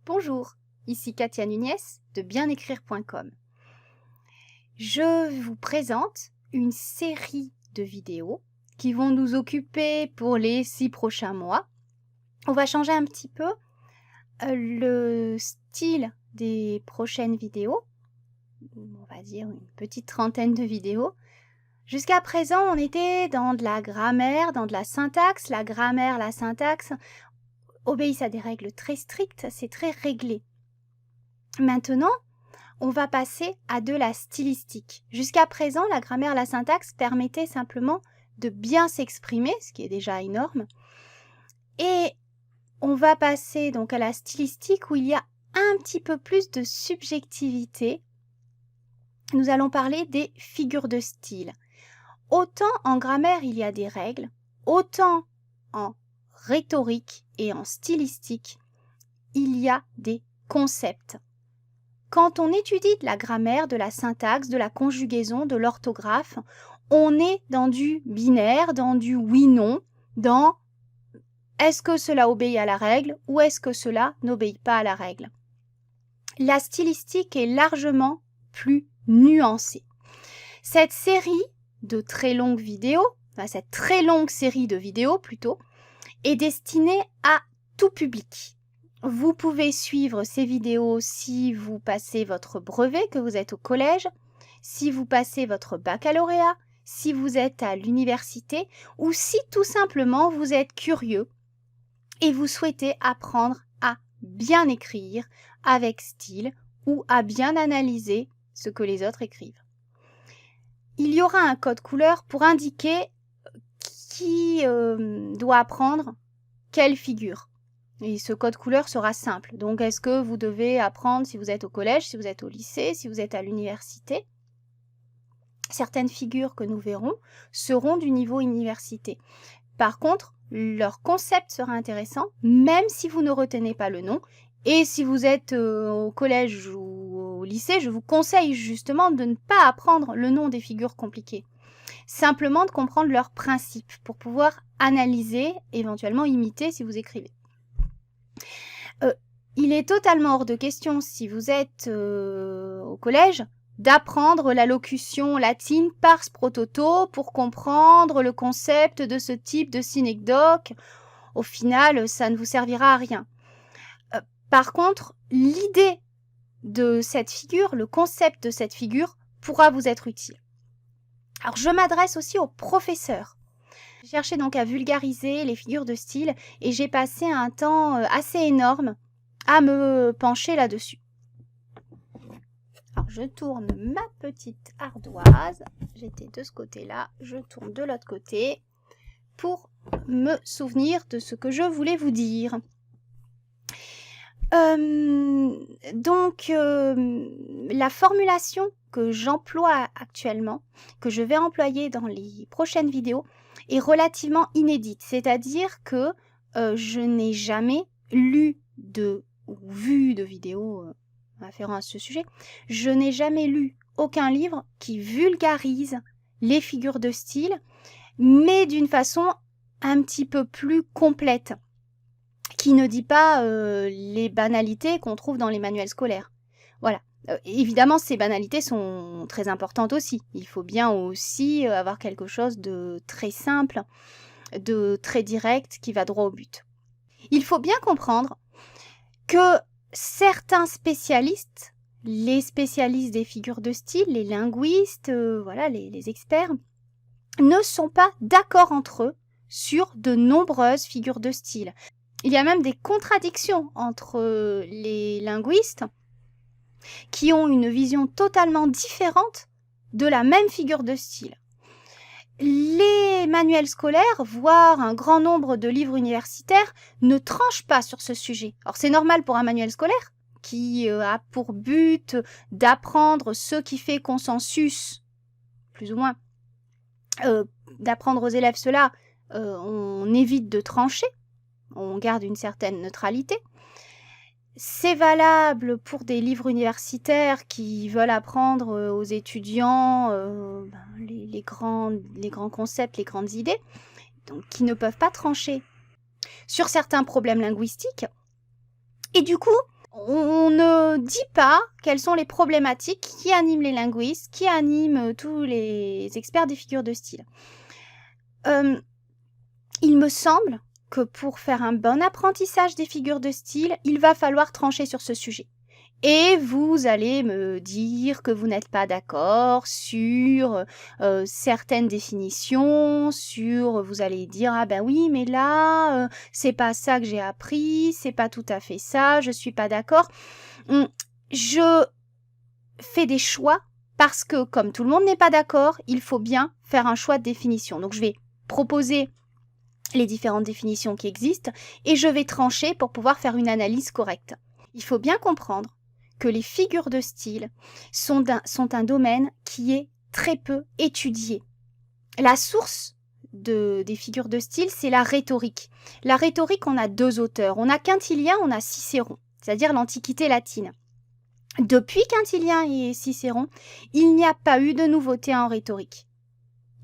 Bonjour, ici Katia Nunez de bienécrire.com. Je vous présente une série de vidéos qui vont nous occuper pour les 6 prochains mois. On va changer un petit peu le style des prochaines vidéos, on va dire une petite trentaine de vidéos. Jusqu'à présent, on était dans de la grammaire, dans de la syntaxe. La grammaire, la syntaxe obéissent à des règles très strictes, c'est très réglé. Maintenant, on va passer à de la stylistique. Jusqu'à présent, la grammaire, la syntaxe permettait simplement de bien s'exprimer, ce qui est déjà énorme. Et on va passer donc à la stylistique où il y a un petit peu plus de subjectivité. Nous allons parler des figures de style. Autant en grammaire, il y a des règles, autant en rhétorique et en stylistique, il y a des concepts. Quand on étudie de la grammaire, de la syntaxe, de la conjugaison, de l'orthographe, on est dans du binaire, dans du oui-non, dans est-ce que cela obéit à la règle ou est-ce que cela n'obéit pas à la règle. La stylistique est largement plus nuancée. Cette série de très longues vidéos, cette très longue série de vidéos plutôt, est destinée à tout public. Vous pouvez suivre ces vidéos si vous passez votre brevet, que vous êtes au collège, si vous passez votre baccalauréat, si vous êtes à l'université ou si tout simplement vous êtes curieux et vous souhaitez apprendre à bien écrire avec style ou à bien analyser ce que les autres écrivent. Il y aura un code couleur pour indiquer qui doit apprendre quelle figure. Et ce code couleur sera simple. Donc, est-ce que vous devez apprendre si vous êtes au collège, si vous êtes au lycée, si vous êtes à l'université? Certaines figures que nous verrons seront du niveau université. Par contre, leur concept sera intéressant, même si vous ne retenez pas le nom. Et si vous êtes au collège ou au lycée, je vous conseille justement de ne pas apprendre le nom des figures compliquées. Simplement de comprendre leurs principes pour pouvoir analyser, éventuellement imiter si vous écrivez. Il est totalement hors de question, si vous êtes au collège, d'apprendre la locution latine pars pro toto pour comprendre le concept de ce type de synecdoque. Au final, ça ne vous servira à rien. Par contre, l'idée de cette figure, le concept de cette figure pourra vous être utile. Alors, je m'adresse aussi aux professeurs. J'ai cherché donc à vulgariser les figures de style et j'ai passé un temps assez énorme à me pencher là-dessus. Alors, je tourne ma petite ardoise. J'étais de ce côté-là, je tourne de l'autre côté pour me souvenir de ce que je voulais vous dire. La formulation que j'emploie actuellement, que je vais employer dans les prochaines vidéos, est relativement inédite. C'est-à-dire que je n'ai jamais lu ou vu de vidéos afférents à ce sujet. Je n'ai jamais lu aucun livre qui vulgarise les figures de style, mais d'une façon un petit peu plus complète, qui ne dit pas les banalités qu'on trouve dans les manuels scolaires. Voilà. Évidemment, ces banalités sont très importantes aussi. Il faut bien aussi avoir quelque chose de très simple, de très direct, qui va droit au but. Il faut bien comprendre que certains spécialistes, les spécialistes des figures de style, les linguistes, voilà, les experts, ne sont pas d'accord entre eux sur de nombreuses figures de style. Il y a même des contradictions entre les linguistes qui ont une vision totalement différente de la même figure de style. Les manuels scolaires, voire un grand nombre de livres universitaires, ne tranchent pas sur ce sujet. Alors c'est normal pour un manuel scolaire qui a pour but d'apprendre ce qui fait consensus, plus ou moins, d'apprendre aux élèves cela, on évite de trancher. On garde une certaine neutralité. C'est valable pour des livres universitaires qui veulent apprendre aux étudiants les grands concepts, les grandes idées, donc qui ne peuvent pas trancher sur certains problèmes linguistiques. Et du coup, On ne dit pas quelles sont les problématiques qui animent les linguistes, qui animent tous les experts des figures de style. Il me semble que pour faire un bon apprentissage des figures de style, il va falloir trancher sur ce sujet. Et vous allez me dire que vous n'êtes pas d'accord sur certaines définitions, vous allez dire ah ben oui mais là c'est pas ça que j'ai appris, c'est pas tout à fait ça, je suis pas d'accord. Je fais des choix parce que comme tout le monde n'est pas d'accord, il faut bien faire un choix de définition. Donc je vais proposer les différentes définitions qui existent et je vais trancher pour pouvoir faire une analyse correcte. Il faut bien comprendre que les figures de style sont un domaine qui est très peu étudié. La source des figures de style, c'est la rhétorique. La rhétorique, on a deux auteurs. On a Quintilien, on a Cicéron, c'est-à-dire l'Antiquité latine. Depuis Quintilien et Cicéron, il n'y a pas eu de nouveauté en rhétorique.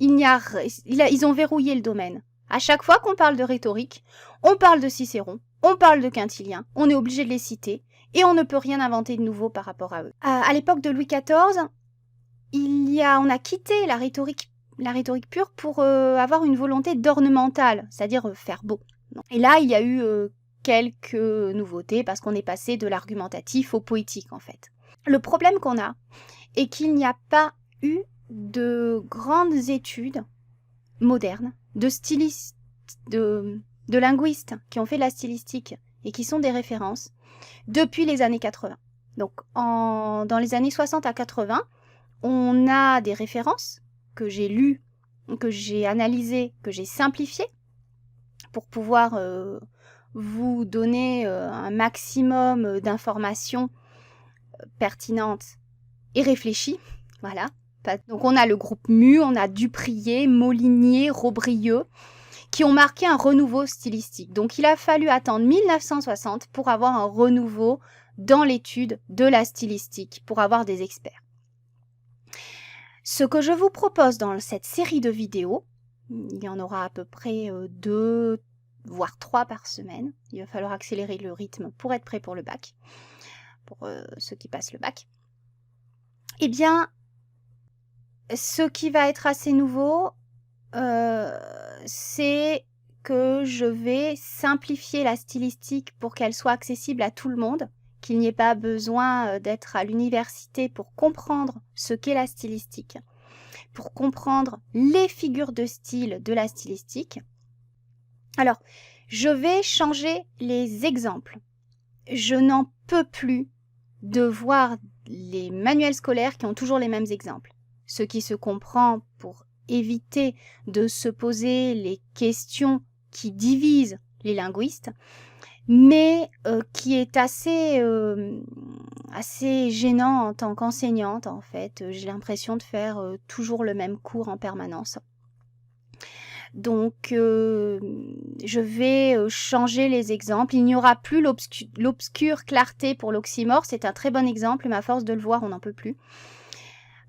Ils ont verrouillé le domaine. À chaque fois qu'on parle de rhétorique, on parle de Cicéron, on parle de Quintilien, on est obligé de les citer et on ne peut rien inventer de nouveau par rapport à eux. À l'époque de Louis XIV, on a quitté la rhétorique pure pour avoir une volonté d'ornemental, c'est-à-dire faire beau. Et là, il y a eu quelques nouveautés parce qu'on est passé de l'argumentatif au poétique en fait. Le problème qu'on a est qu'il n'y a pas eu de grandes études modernes de stylistes, de linguistes qui ont fait de la stylistique et qui sont des références depuis les années 80. Donc dans les années 60 à 80, on a des références que j'ai lues, que j'ai analysées, que j'ai simplifiées pour pouvoir vous donner un maximum d'informations pertinentes et réfléchies. Voilà. Donc on a le groupe Mu, on a Duprier, Molinier, Robrieux, qui ont marqué un renouveau stylistique. Donc il a fallu attendre 1960 pour avoir un renouveau dans l'étude de la stylistique, pour avoir des experts. Ce que je vous propose dans cette série de vidéos, il y en aura à peu près 2, voire 3 par semaine. Il va falloir accélérer le rythme pour être prêt pour le bac, pour ceux qui passent le bac. Eh bien, ce qui va être assez nouveau, c'est que je vais simplifier la stylistique pour qu'elle soit accessible à tout le monde, qu'il n'y ait pas besoin d'être à l'université pour comprendre ce qu'est la stylistique, pour comprendre les figures de style de la stylistique. Alors, je vais changer les exemples. Je n'en peux plus de voir les manuels scolaires qui ont toujours les mêmes exemples. Ce qui se comprend pour éviter de se poser les questions qui divisent les linguistes, mais qui est assez gênant en tant qu'enseignante en fait. J'ai l'impression de faire toujours le même cours en permanence. Donc, je vais changer les exemples. Il n'y aura plus l'obscure clarté pour l'oxymore. C'est un très bon exemple, mais à force de le voir, on n'en peut plus.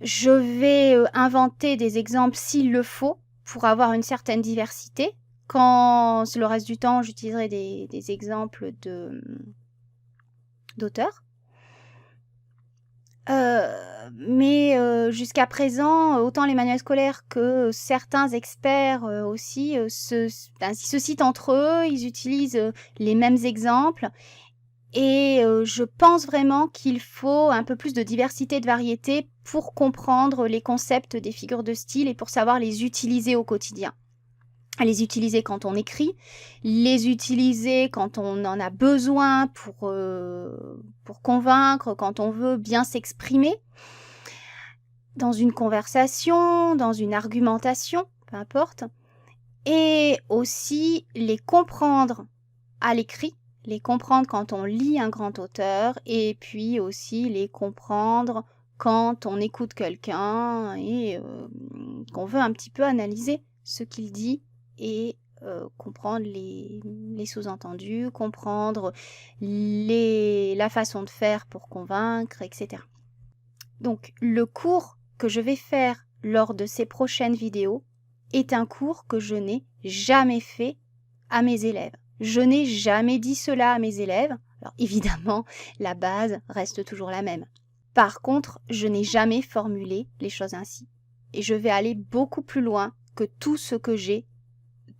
Je vais inventer des exemples s'il le faut pour avoir une certaine diversité. Quand le reste du temps, j'utiliserai des exemples d'auteurs. Mais jusqu'à présent, autant les manuels scolaires que certains experts aussi se citent entre eux, ils utilisent les mêmes exemples. Et je pense vraiment qu'il faut un peu plus de diversité, de variété pour comprendre les concepts des figures de style et pour savoir les utiliser au quotidien. Les utiliser quand on écrit, les utiliser quand on en a besoin pour convaincre, quand on veut bien s'exprimer, dans une conversation, dans une argumentation, peu importe, et aussi les comprendre à l'écrit, les comprendre quand on lit un grand auteur, et puis aussi les comprendre quand on écoute quelqu'un et qu'on veut un petit peu analyser ce qu'il dit et comprendre les sous-entendus, comprendre la façon de faire pour convaincre, etc. Donc, le cours que je vais faire lors de ces prochaines vidéos est un cours que je n'ai jamais fait à mes élèves. Je n'ai jamais dit cela à mes élèves Alors évidemment, la base reste toujours la même. Par contre, je n'ai jamais formulé les choses ainsi. Et je vais aller beaucoup plus loin que tout ce que j'ai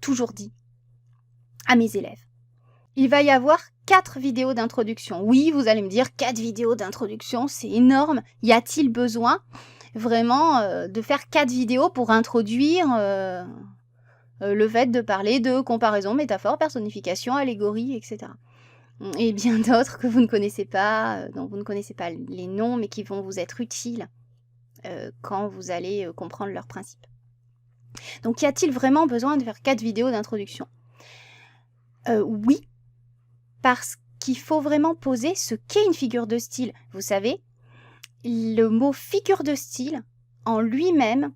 toujours dit à mes élèves. Il va y avoir 4 vidéos d'introduction. Oui, vous allez me dire, 4 vidéos d'introduction, c'est énorme. Y a-t-il besoin vraiment de faire 4 vidéos pour introduire le fait de parler de comparaison, métaphore, personnification, allégorie, etc. Et bien d'autres que vous ne connaissez pas, dont vous ne connaissez pas les noms, mais qui vont vous être utiles quand vous allez comprendre leurs principes. Donc, y a-t-il vraiment besoin de faire 4 vidéos d'introduction? Oui, parce qu'il faut vraiment poser ce qu'est une figure de style. Vous savez, le mot figure de style, en lui-même,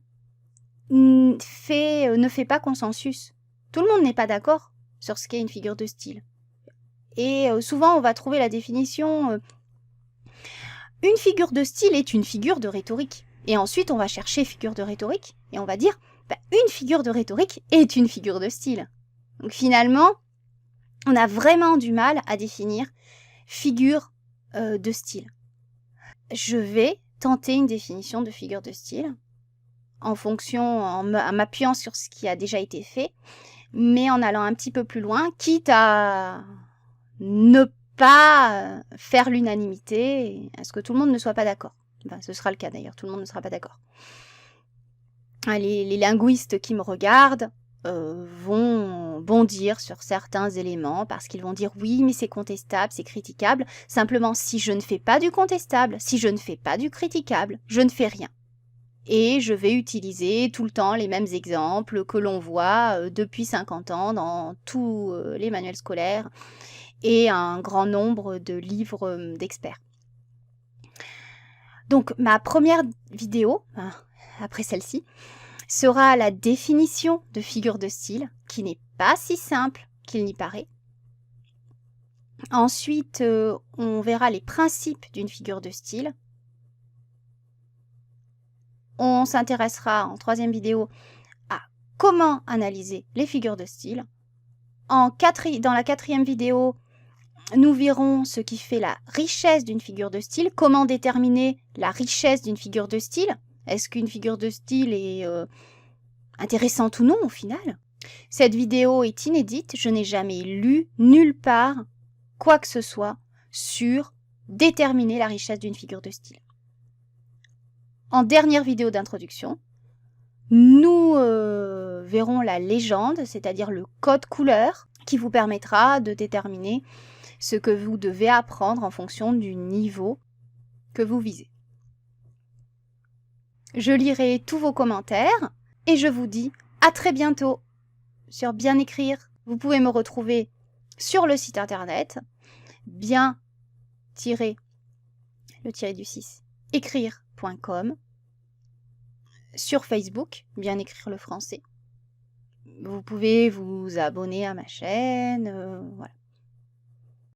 ne fait pas consensus. Tout le monde n'est pas d'accord sur ce qu'est une figure de style. Et souvent, on va trouver la définition une figure de style est une figure de rhétorique. Et ensuite, on va chercher figure de rhétorique et on va dire une figure de rhétorique est une figure de style. Donc finalement, on a vraiment du mal à définir figure de style. Je vais tenter une définition de figure de style en m'appuyant sur ce qui a déjà été fait, mais en allant un petit peu plus loin, quitte à ne pas faire l'unanimité, à ce que tout le monde ne soit pas d'accord. Enfin, ce sera le cas d'ailleurs, tout le monde ne sera pas d'accord. Les linguistes qui me regardent vont bondir sur certains éléments parce qu'ils vont dire oui, mais c'est contestable, c'est critiquable. Simplement, si je ne fais pas du contestable, si je ne fais pas du critiquable, je ne fais rien. Et je vais utiliser tout le temps les mêmes exemples que l'on voit depuis 50 ans dans tous les manuels scolaires et un grand nombre de livres d'experts. Donc ma première vidéo, après celle-ci, sera la définition de figure de style, qui n'est pas si simple qu'il n'y paraît. Ensuite, on verra les principes d'une figure de style. On s'intéressera en 3e vidéo à comment analyser les figures de style. Dans la 4e vidéo, nous verrons ce qui fait la richesse d'une figure de style, comment déterminer la richesse d'une figure de style. Est-ce qu'une figure de style est intéressante ou non au final? Cette vidéo est inédite, je n'ai jamais lu nulle part quoi que ce soit sur déterminer la richesse d'une figure de style. En dernière vidéo d'introduction, nous verrons la légende, c'est-à-dire le code couleur qui vous permettra de déterminer ce que vous devez apprendre en fonction du niveau que vous visez. Je lirai tous vos commentaires et je vous dis à très bientôt sur Bien Écrire. Vous pouvez me retrouver sur le site internet bien-écrire.com, sur Facebook, Bien Écrire le français. Vous pouvez vous abonner à ma chaîne, voilà.